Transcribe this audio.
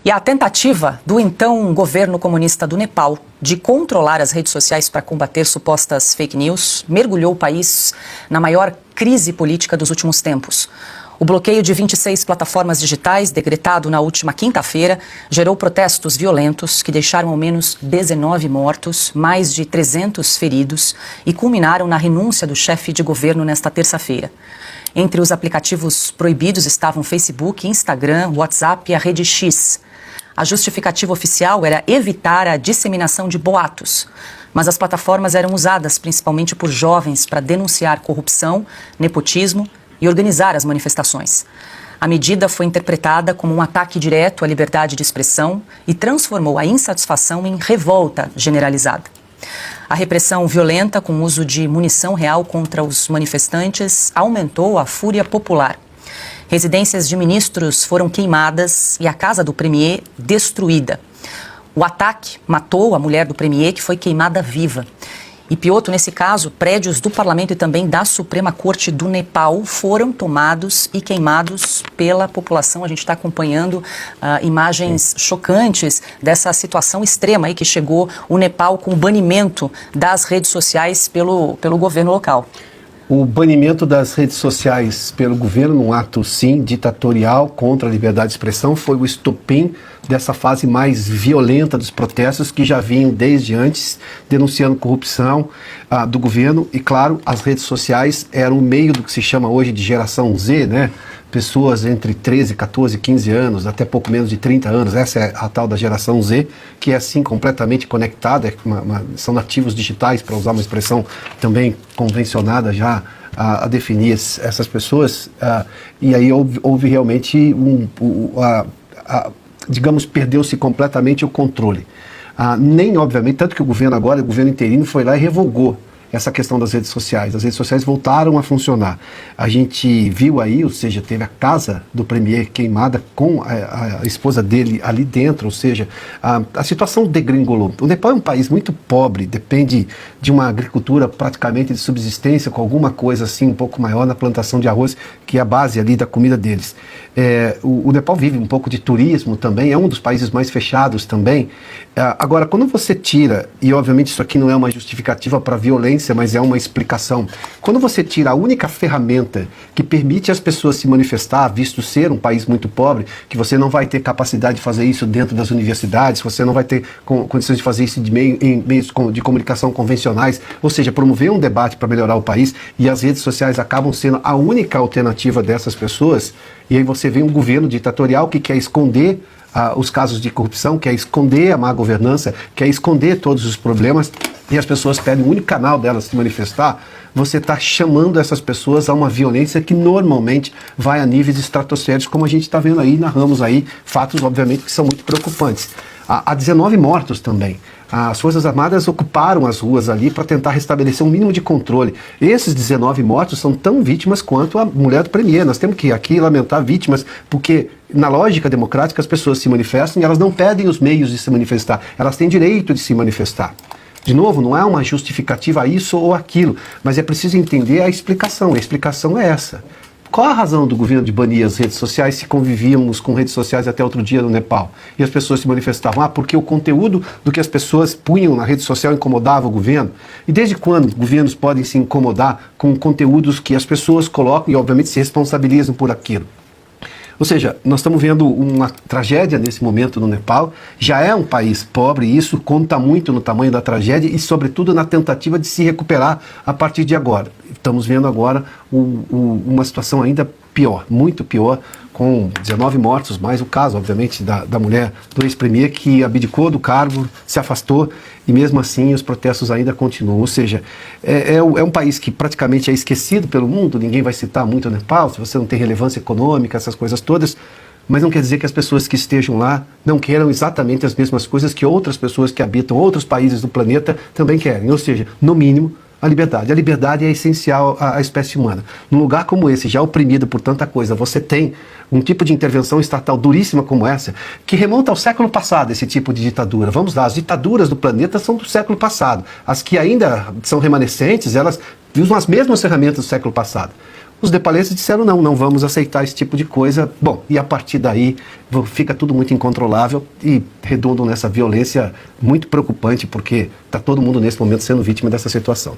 E a tentativa do então governo comunista do Nepal de controlar as redes sociais para combater supostas fake news mergulhou o país na maior crise política dos últimos tempos. O bloqueio de 26 plataformas digitais, decretado na última quinta-feira, gerou protestos violentos que deixaram ao menos 19 mortos, mais de 300 feridos e culminaram na renúncia do chefe de governo nesta terça-feira. Entre os aplicativos proibidos estavam Facebook, Instagram, WhatsApp e a rede X. A justificativa oficial era evitar a disseminação de boatos, mas as plataformas eram usadas principalmente por jovens para denunciar corrupção, nepotismo e organizar as manifestações. A medida foi interpretada como um ataque direto à liberdade de expressão e transformou a insatisfação em revolta generalizada. A repressão violenta com o uso de munição real contra os manifestantes aumentou a fúria popular. Residências de ministros foram queimadas e a casa do premier destruída. O ataque matou a mulher do premier, que foi queimada viva. E pior, nesse caso, prédios do parlamento e também da Suprema Corte do Nepal foram tomados e queimados pela população. A gente está acompanhando imagens chocantes dessa situação extrema aí que chegou o Nepal com o banimento das redes sociais pelo governo local. O banimento das redes sociais pelo governo, num ato, sim, ditatorial contra a liberdade de expressão, foi o estopim dessa fase mais violenta dos protestos que já vinham desde antes, denunciando corrupção do governo. E, claro, as redes sociais eram o meio do que se chama hoje de geração Z, né? Pessoas entre 13, 14, 15 anos, até pouco menos de 30 anos, essa é a tal da geração Z, que é assim completamente conectada, são nativos digitais, para usar uma expressão também convencionada já a definir essas pessoas, e aí houve realmente digamos, perdeu-se completamente o controle. Nem, obviamente, tanto que o governo agora, o governo interino, foi lá e revogou essa questão das redes sociais. As redes sociais voltaram a funcionar. A gente viu aí, ou seja, teve a casa do premier queimada com a esposa dele ali dentro, ou seja, a situação degringolou. O Nepal é um país muito pobre, depende de uma agricultura praticamente de subsistência, com alguma coisa assim um pouco maior na plantação de arroz, que é a base ali da comida deles. O Nepal vive um pouco de turismo também, é um dos países mais fechados também. Agora, quando você tira, e obviamente isso aqui não é uma justificativa para violência, mas é uma explicação. Quando você tira a única ferramenta que permite às pessoas se manifestar, visto ser um país muito pobre, que você não vai ter capacidade de fazer isso dentro das universidades, você não vai ter condições de fazer isso em meios de comunicação convencionais, ou seja, promover um debate para melhorar o país, e as redes sociais acabam sendo a única alternativa dessas pessoas, e aí você vê um governo ditatorial que quer esconder os casos de corrupção, quer esconder a má governança, quer esconder todos os problemas, e as pessoas pedem o único canal delas se manifestar. Você está chamando essas pessoas a uma violência que normalmente vai a níveis estratosféricos, como a gente está vendo aí, narramos aí fatos, obviamente, que são muito preocupantes. Há 19 mortos também. As Forças Armadas ocuparam as ruas ali para tentar restabelecer um mínimo de controle. Esses 19 mortos são tão vítimas quanto a mulher do premier. Nós temos que aqui lamentar vítimas, porque na lógica democrática as pessoas se manifestam e elas não pedem os meios de se manifestar. Elas têm direito de se manifestar. De novo, não é uma justificativa a isso ou aquilo, mas é preciso entender a explicação. A explicação é essa. Qual a razão do governo de banir as redes sociais se convivíamos com redes sociais até outro dia no Nepal? E as pessoas se manifestavam, porque o conteúdo do que as pessoas punham na rede social incomodava o governo? E desde quando governos podem se incomodar com conteúdos que as pessoas colocam e obviamente se responsabilizam por aquilo? Ou seja, nós estamos vendo uma tragédia nesse momento no Nepal. Já é um país pobre e isso conta muito no tamanho da tragédia e, sobretudo, na tentativa de se recuperar a partir de agora. Estamos vendo agora uma situação ainda pior, muito pior, com 19 mortos, mais o caso, obviamente, da mulher do ex-premier que abdicou do cargo, se afastou e mesmo assim os protestos ainda continuam. Ou seja, é um país que praticamente é esquecido pelo mundo, ninguém vai citar muito o Nepal, se você não tem relevância econômica, essas coisas todas, mas não quer dizer que as pessoas que estejam lá não queiram exatamente as mesmas coisas que outras pessoas que habitam outros países do planeta também querem. Ou seja, no mínimo, a liberdade. A liberdade é essencial à espécie humana. Num lugar como esse, já oprimido por tanta coisa, você tem um tipo de intervenção estatal duríssima como essa, que remonta ao século passado, esse tipo de ditadura. Vamos lá, as ditaduras do planeta são do século passado. As que ainda são remanescentes, elas usam as mesmas ferramentas do século passado. Os nepaleses disseram não vamos aceitar esse tipo de coisa. Bom, e a partir daí fica tudo muito incontrolável e redundam nessa violência muito preocupante, porque está todo mundo nesse momento sendo vítima dessa situação.